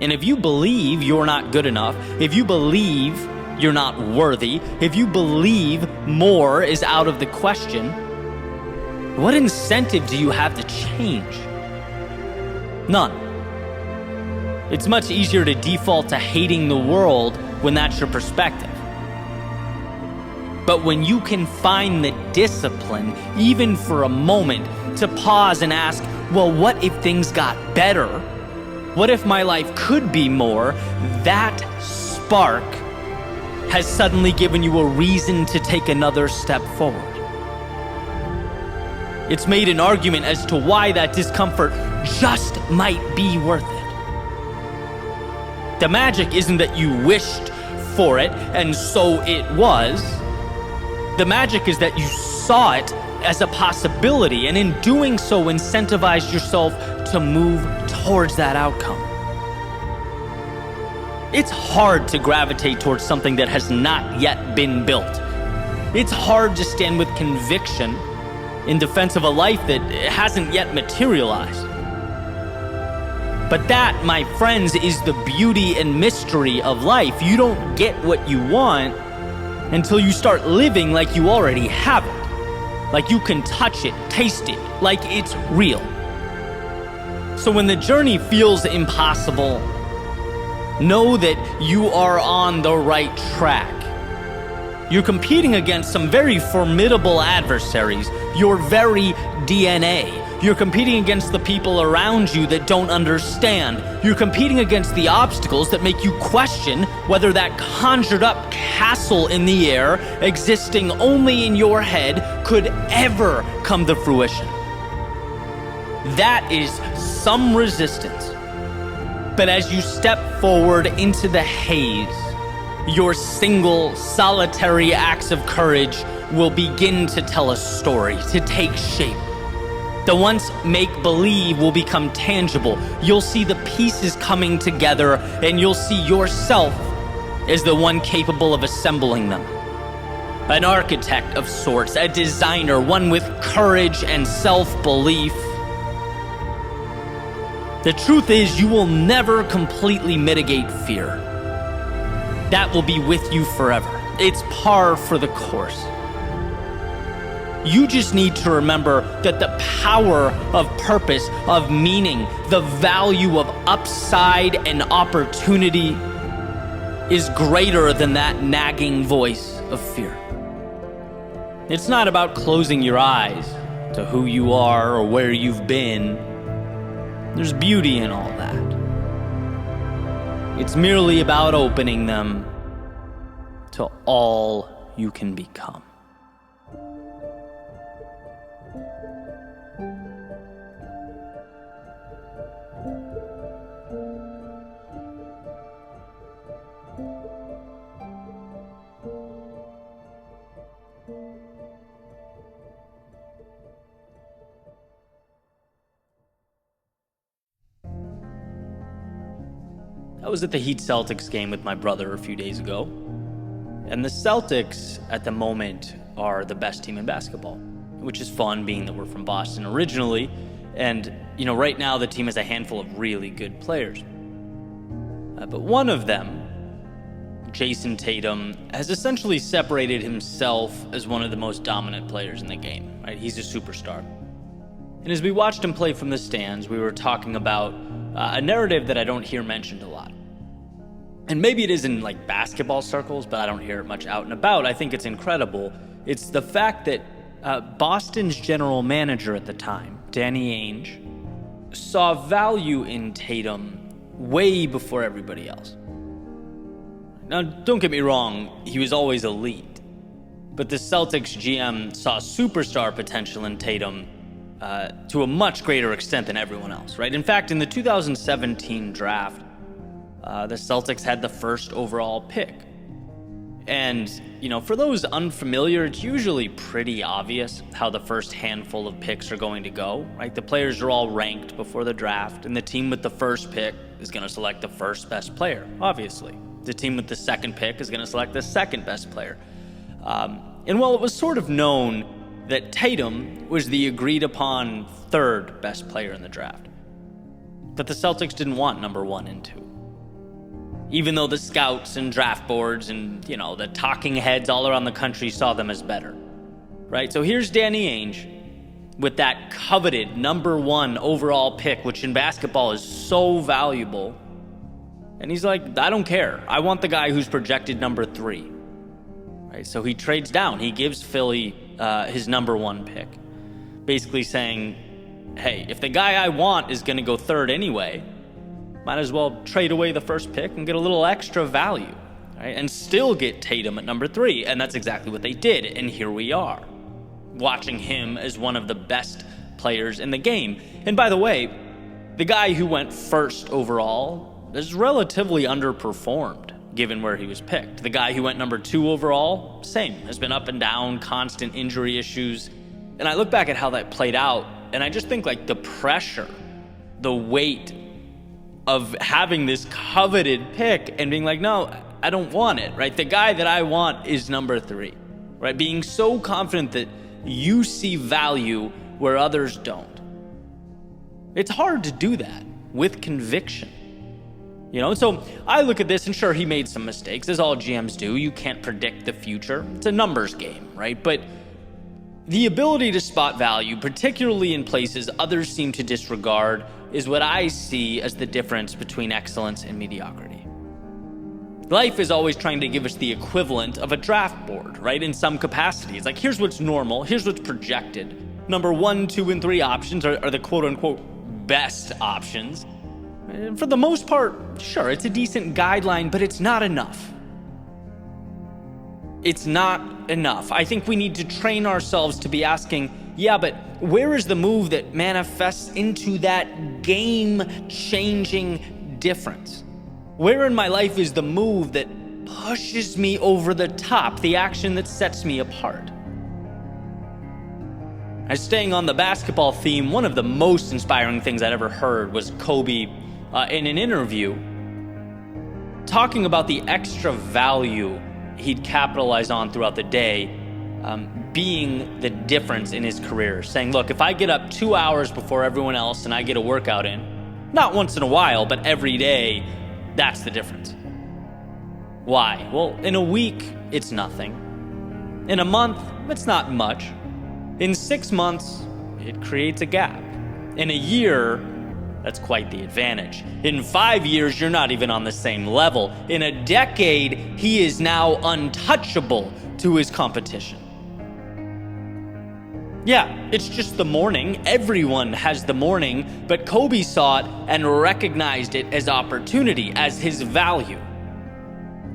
And if you believe you're not good enough, if you believe you're not worthy, if you believe more is out of the question, what incentive do you have to change? None. It's much easier to default to hating the world when that's your perspective. But when you can find the discipline, even for a moment, to pause and ask, well, what if things got better? What if my life could be more? That spark has suddenly given you a reason to take another step forward. It's made an argument as to why that discomfort just might be worth it. The magic isn't that you wished for it and so it was. The magic is that you saw it as a possibility, and in doing so incentivized yourself to move towards that outcome. It's hard to gravitate towards something that has not yet been built. It's hard to stand with conviction in defense of a life that hasn't yet materialized. But that, my friends, is the beauty and mystery of life. You don't get what you want until you start living like you already have it. Like you can touch it, taste it, like it's real. So when the journey feels impossible, know that you are on the right track. You're competing against some very formidable adversaries, your very DNA. You're competing against the people around you that don't understand. You're competing against the obstacles that make you question whether that conjured up castle in the air, existing only in your head, could ever come to fruition. That is some resistance. But as you step forward into the haze, your single, solitary acts of courage will begin to tell a story, to take shape. The once make-believe will become tangible. You'll see the pieces coming together, and you'll see yourself as the one capable of assembling them. An architect of sorts, a designer, one with courage and self-belief. The truth is, you will never completely mitigate fear. That will be with you forever. It's par for the course. You just need to remember that the power of purpose, of meaning, the value of upside and opportunity is greater than that nagging voice of fear. It's not about closing your eyes to who you are or where you've been. There's beauty in all that. It's merely about opening them to all you can become. I was at the Heat Celtics game with my brother a few days ago, and the Celtics at the moment are the best team in basketball, which is fun being that we're from Boston originally, and right now the team has a handful of really good players. But one of them, Jason Tatum, has essentially separated himself as one of the most dominant players in the game, right? He's a superstar. And as we watched him play from the stands, we were talking about a narrative that I don't hear mentioned a lot. And maybe it is in basketball circles, but I don't hear it much out and about. I think it's incredible. It's the fact that Boston's general manager at the time, Danny Ainge, saw value in Tatum way before everybody else. Now, don't get me wrong, he was always elite. But the Celtics GM saw superstar potential in Tatum to a much greater extent than everyone else, right? In fact, in the 2017 draft, the Celtics had the first overall pick. And, for those unfamiliar, it's usually pretty obvious how the first handful of picks are going to go, right? The players are all ranked before the draft, and the team with the first pick is going to select the first best player, obviously. The team with the second pick is going to select the second best player. And while it was sort of known that Tatum was the agreed upon third best player in the draft, but the Celtics didn't want number 1 and 2. even though the scouts and draft boards and, the talking heads all around the country saw them as better, right? So here's Danny Ainge with that coveted number 1 overall pick, which in basketball is so valuable. And he's like, I don't care. I want the guy who's projected number 3, right? So he trades down. He gives Philly his number 1 pick, basically saying, hey, if the guy I want is going to go 3rd anyway, might as well trade away the first pick and get a little extra value, right? And still get Tatum at number 3. And that's exactly what they did. And here we are, watching him as one of the best players in the game. And by the way, the guy who went 1st overall is relatively underperformed given where he was picked. The guy who went number 2 overall, same, has been up and down, constant injury issues. And I look back at how that played out, and I just think like the pressure, the weight of having this coveted pick and being like, no, I don't want it, right? The guy that I want is number 3, right? Being so confident that you see value where others don't. It's hard to do that with conviction. So I look at this, and sure, he made some mistakes, as all GMs do. You can't predict the future. It's a numbers game, right? But the ability to spot value, particularly in places others seem to disregard, is what I see as the difference between excellence and mediocrity. Life is always trying to give us the equivalent of a draft board, right? In some capacity. It's like, here's what's normal, here's what's projected. Number 1, 2, and 3 options are the quote-unquote best options. And for the most part, sure, it's a decent guideline, but it's not enough. It's not enough. I think we need to train ourselves to be asking, yeah, but where is the move that manifests into that game-changing difference? Where in my life is the move that pushes me over the top, the action that sets me apart? As staying on the basketball theme, one of the most inspiring things I'd ever heard was Kobe in an interview talking about the extra value he'd capitalize on throughout the day, being the difference in his career. Saying, look, if I get up 2 hours before everyone else and I get a workout in, not once in a while, but every day, that's the difference. Why? Well, in a week, it's nothing. In a month, it's not much. In 6 months, it creates a gap. In a year, that's quite the advantage. In 5 years, you're not even on the same level. In a decade, he is now untouchable to his competition. Yeah, it's just the morning. Everyone has the morning, but Kobe saw it and recognized it as opportunity, as his value.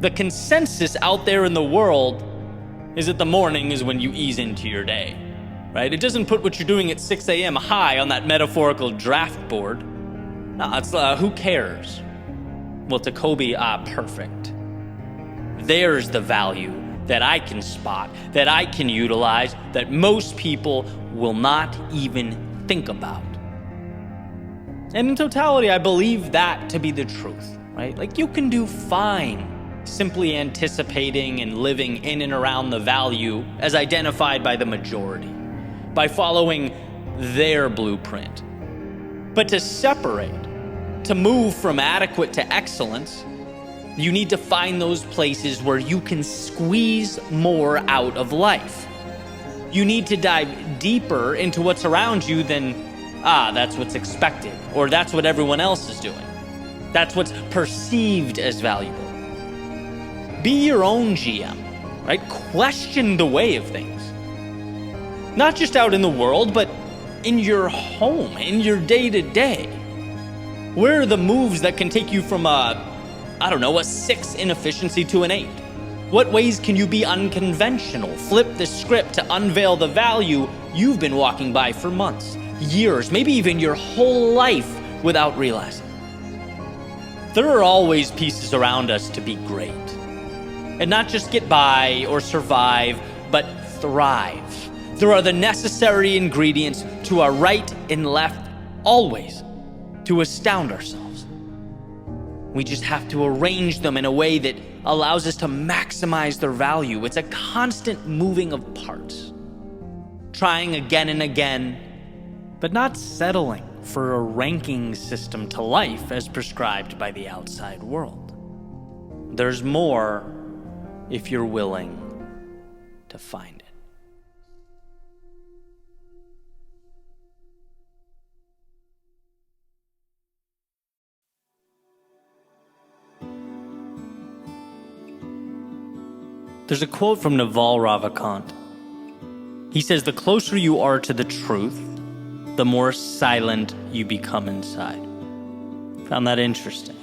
The consensus out there in the world is that the morning is when you ease into your day, right? It doesn't put what you're doing at 6 a.m. high on that metaphorical draft board. No, it's who cares? Well, to Kobe, perfect. There's the value that I can spot, that I can utilize, that most people will not even think about. And in totality, I believe that to be the truth, right? Like, you can do fine simply anticipating and living in and around the value as identified by the majority, by following their blueprint. But to separate, to move from adequate to excellence, you need to find those places where you can squeeze more out of life. You need to dive deeper into what's around you than, that's what's expected, or that's what everyone else is doing. That's what's perceived as valuable. Be your own GM, right? Question the way of things. Not just out in the world, but in your home, in your day-to-day. Where are the moves that can take you from a 6 inefficiency to an 8? What ways can you be unconventional? Flip the script to unveil the value you've been walking by for months, years, maybe even your whole life without realizing. There are always pieces around us to be great. And not just get by or survive, but thrive. There are the necessary ingredients to our right and left, always, to astound ourselves. We just have to arrange them in a way that allows us to maximize their value. It's a constant moving of parts. Trying again and again, but not settling for a ranking system to life as prescribed by the outside world. There's more if you're willing to find it. There's a quote from Naval Ravikant. He says, "The closer you are to the truth, the more silent you become inside." Found that interesting.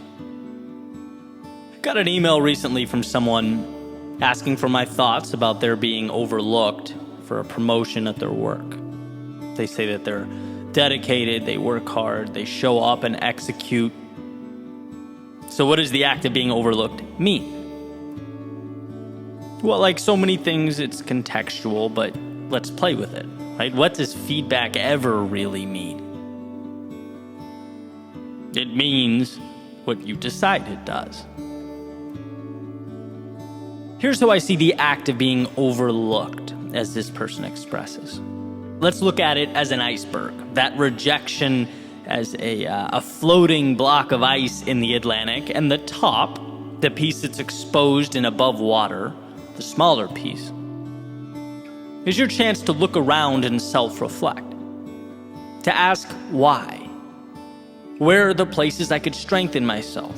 Got an email recently from someone asking for my thoughts about their being overlooked for a promotion at their work. They say that they're dedicated, they work hard, they show up and execute. So what does the act of being overlooked mean? Well, like so many things, it's contextual, but let's play with it, right? What does feedback ever really mean? It means what you decide it does. Here's how I see the act of being overlooked, as this person expresses. Let's look at it as an iceberg, that rejection as a floating block of ice in the Atlantic, and the top, the piece that's exposed and above water, the smaller piece, is your chance to look around and self-reflect, to ask why. Where are the places I could strengthen myself?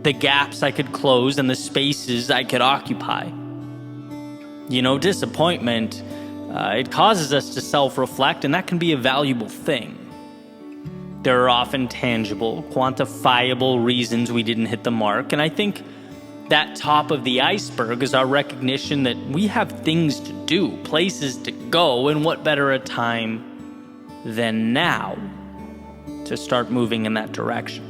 The gaps I could close and the spaces I could occupy. Disappointment, it causes us to self-reflect, and that can be a valuable thing. There are often tangible, quantifiable reasons we didn't hit the mark, and I think that top of the iceberg is our recognition that we have things to do, places to go, and what better a time than now to start moving in that direction.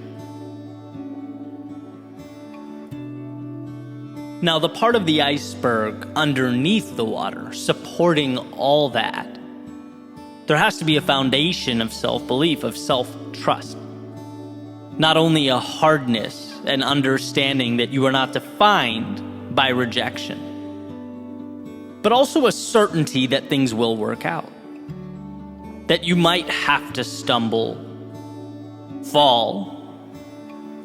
Now, the part of the iceberg underneath the water, supporting all that, there has to be a foundation of self-belief, of self-trust. Not only a hardness and understanding that you are not defined by rejection, but also a certainty that things will work out. That you might have to stumble, fall,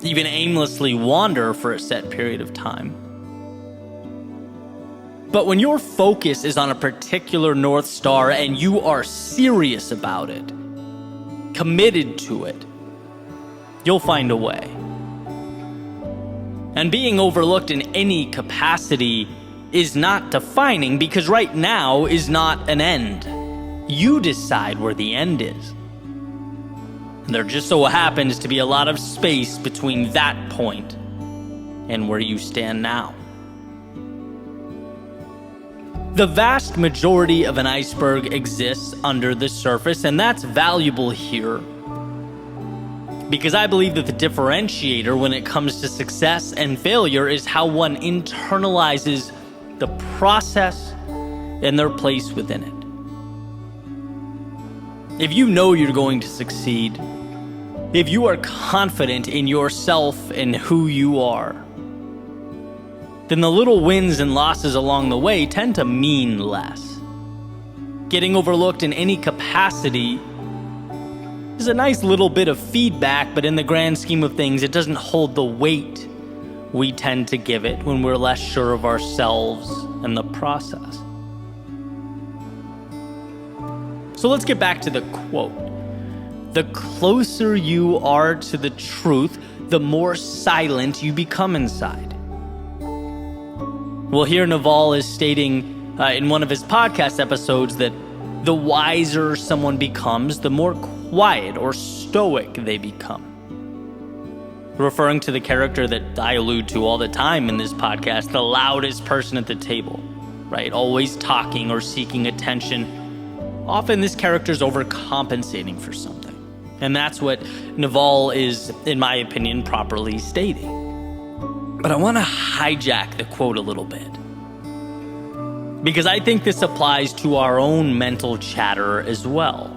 even aimlessly wander for a set period of time. But when your focus is on a particular North Star and you are serious about it, committed to it, you'll find a way. And being overlooked in any capacity is not defining, because right now is not an end. You decide where the end is. And there just so happens to be a lot of space between that point and where you stand now. The vast majority of an iceberg exists under the surface, and that's valuable here, because I believe that the differentiator when it comes to success and failure is how one internalizes the process and their place within it. If you know you're going to succeed, if you are confident in yourself and who you are, then the little wins and losses along the way tend to mean less. Getting overlooked in any capacity is a nice little bit of feedback, but in the grand scheme of things, it doesn't hold the weight we tend to give it when we're less sure of ourselves and the process. So let's get back to the quote. The closer you are to the truth, the more silent you become inside. Well, here Naval is stating in one of his podcast episodes that the wiser someone becomes, the more quiet or stoic they become. Referring to the character that I allude to all the time in this podcast, the loudest person at the table, right? Always talking or seeking attention. Often this character is overcompensating for something. And that's what Naval is, in my opinion, properly stating. But I want to hijack the quote a little bit, because I think this applies to our own mental chatter as well.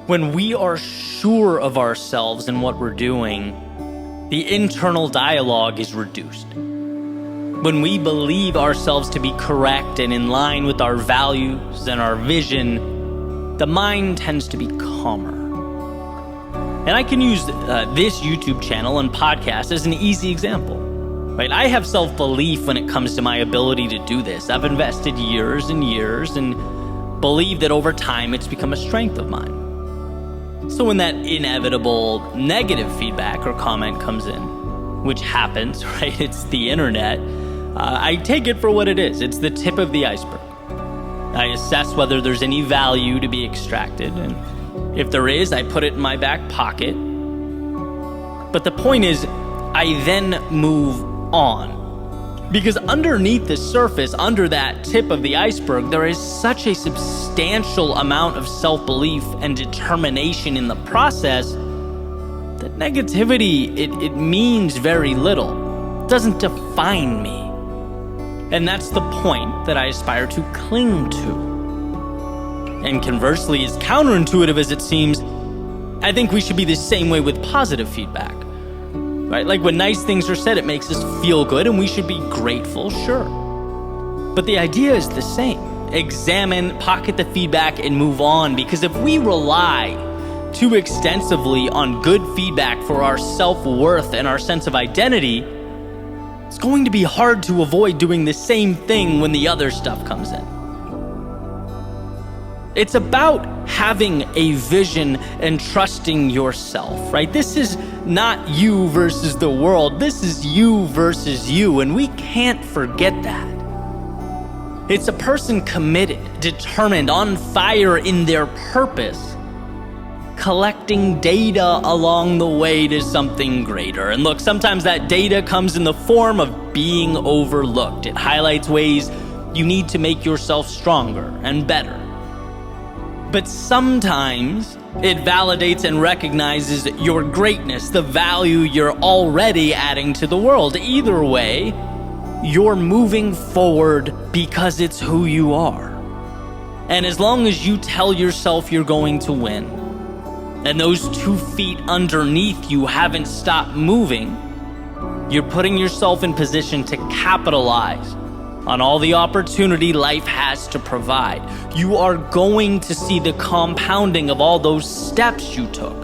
When we are sure of ourselves and what we're doing, the internal dialogue is reduced. When we believe ourselves to be correct and in line with our values and our vision, the mind tends to be calmer. And I can use this YouTube channel and podcast as an easy example. right? I have self-belief when it comes to my ability to do this. I've invested years and years and believe that over time it's become a strength of mine. So when that inevitable negative feedback or comment comes in, which happens, right? It's the internet. I take it for what it is. It's the tip of the iceberg. I assess whether there's any value to be extracted, and if there is, I put it in my back pocket. But the point is, I then move on. Because underneath the surface, under that tip of the iceberg, there is such a substantial amount of self-belief and determination in the process that negativity, it means very little. It doesn't define me. And that's the point that I aspire to cling to. And conversely, as counterintuitive as it seems, I think we should be the same way with positive feedback. Right? Like when nice things are said, it makes us feel good and we should be grateful, sure. But the idea is the same. Examine, pocket the feedback, and move on. Because if we rely too extensively on good feedback for our self-worth and our sense of identity, it's going to be hard to avoid doing the same thing when the other stuff comes in. It's about having a vision and trusting yourself, right? This is not you versus the world. This is you versus you, and we can't forget that. It's a person committed, determined, on fire in their purpose, collecting data along the way to something greater. And look, sometimes that data comes in the form of being overlooked. It highlights ways you need to make yourself stronger and better. But sometimes it validates and recognizes your greatness, the value you're already adding to the world. Either way, you're moving forward because it's who you are. And as long as you tell yourself you're going to win, and those 2 feet underneath you haven't stopped moving, you're putting yourself in position to capitalize on all the opportunity life has to provide. You are going to see the compounding of all those steps you took.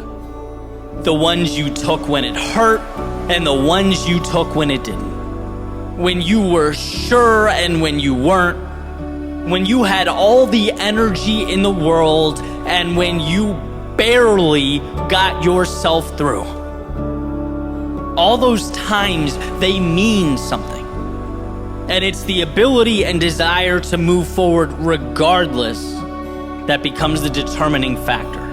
The ones you took when it hurt, and the ones you took when it didn't. When you were sure and when you weren't. When you had all the energy in the world, and when you barely got yourself through. All those times, they mean something. And it's the ability and desire to move forward regardless that becomes the determining factor.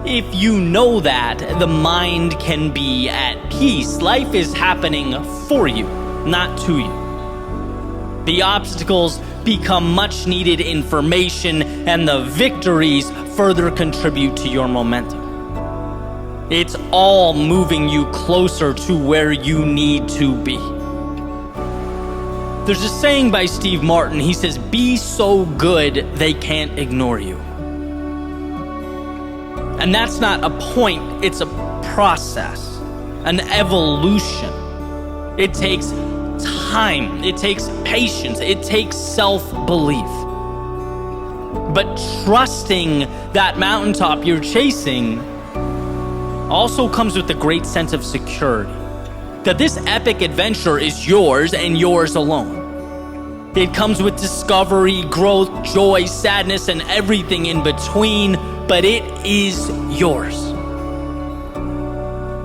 If you know that, the mind can be at peace. Life is happening for you, not to you. The obstacles become much needed information, and the victories further contribute to your momentum. It's all moving you closer to where you need to be. There's a saying by Steve Martin. He says, "Be so good they can't ignore you." And that's not a point, it's a process, an evolution. It takes time, it takes patience, it takes self-belief. But trusting that mountaintop you're chasing also comes with a great sense of security. That this epic adventure is yours and yours alone. It comes with discovery, growth, joy, sadness, and everything in between, but it is yours.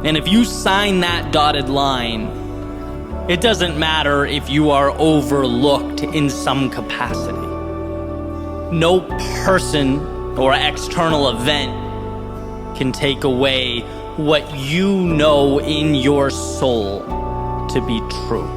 And if you sign that dotted line, it doesn't matter if you are overlooked in some capacity. No person or external event can take away what you know in your soul to be true.